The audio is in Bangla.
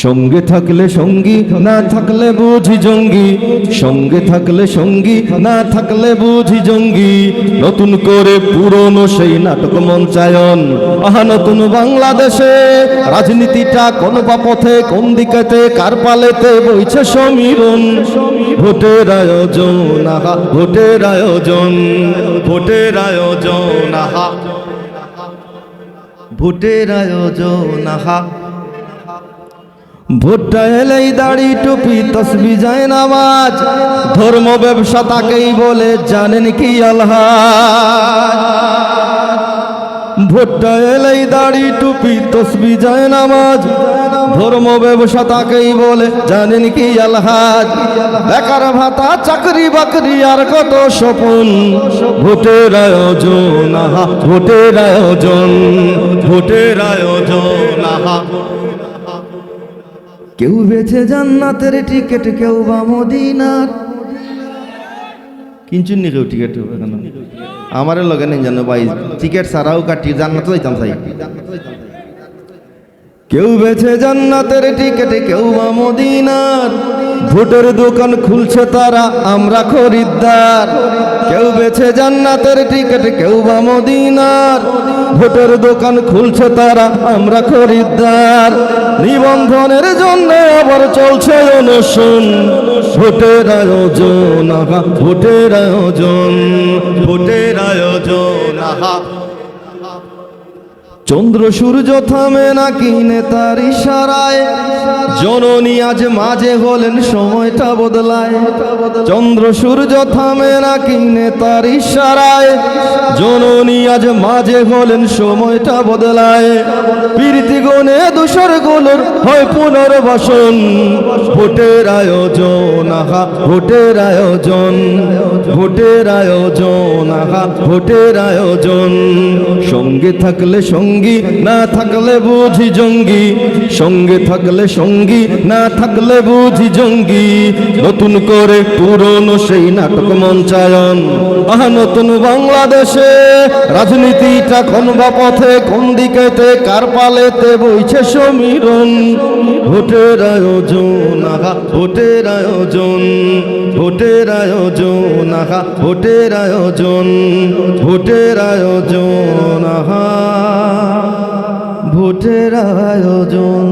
সঙ্গে থাকলে সঙ্গী, না থাকলে বুঝি জঙ্গি। সঙ্গে থাকলে সঙ্গী, না থাকলে বুঝি জঙ্গি। নতুন করে পুরনো সেই নাটক মঞ্চায়ন। আহা নতুন বাংলাদেশে রাজনীতিটা কোন বা পথে, কোন দিকেতে, কার পালেতে বইছে সমীরণ। ভোটের আয়োজন, আহা ভোটের আয়োজন, ভোটের আয়োজন, আহা ভোটের আয়োজন, আহা ভোটটা এলেই দাড়ি টুপি তসবি যায় নামাজ। ধর্ম ব্যবসা তাকেই বলে জানেন কি আলহাজ। ভোটটা এলেই দাড়ি টুপি তসবি যায় নামাজ। ধর্ম ব্যবসা তাকেই বলে জানেন কি আলহাজ। বেকার ভাতা চাকরি বাকরি আর কত স্বপন। ভোটের আয়োজন, আহা ভোটের আয়োজন, ভোটের আয়োজন, আহা কেউ বেছে জান্নাতের টিকিট, কেউ বা মদিনার। কিনছুন নি কেউ টিকিট? আমারে লগে নেই জানো ভাই, টিকিট ছাড়াও কাটি জান্নাত যাইতাম চাই। কেউ বেছে জান্নাতের টিকিট, কেউ বা মদিনার। ভোটের দোকান খুলছে তারা, আমরা খরিদ্দার। কেউ বেছে জান্নাতের টিকিট, কেউ বা মদিনার। ভোটের দোকান খুলছে তারা, আমরা খরিদ্দার। নিবন্ধনের জন্য আবার চলছে অনশন। ভোটের আয়োজন, আহা ভোটের আয়োজন, ভোটের আয়োজন, আহা চন্দ্র সূর্য থামে নাকি নেতার ইশারায়। জননী আজ মাঝে হলেন, সময়টা বদলায়। চন্দ্র সূর্য থামে নাকি নেতার ইশারায়। জননী আজ মাঝে হলেন, সময়টা বদলায়। প্রীতি গুণে দূষর গুলোর হয় পুনর্বাসন। ভোটের আয়োজন, আহা ভোটের আয়োজন, ভোটের আয়োজন, আহা ভোটের আয়োজন। সঙ্গে থাকলে সঙ্গী, না থাকলে বুঝি জঙ্গি। সঙ্গে থাকলে সঙ্গী, না থাকলে বুঝি জঙ্গি। নতুন করে পুরনো সেই নাটক মঞ্চায়ন। আহা নতুন বাংলাদেশে রাজনীতিটা কোন বা পথে, কোন দিকেতে, কার পালেতে বইছে সমীরণ। ভোটের আয়োজন, আহা ভোটের আয়োজন, ভোটের আয়োজন, আহা ভোটের আয়োজন, ভোটের আয়োজন, আহা ভোটের আয়োজন।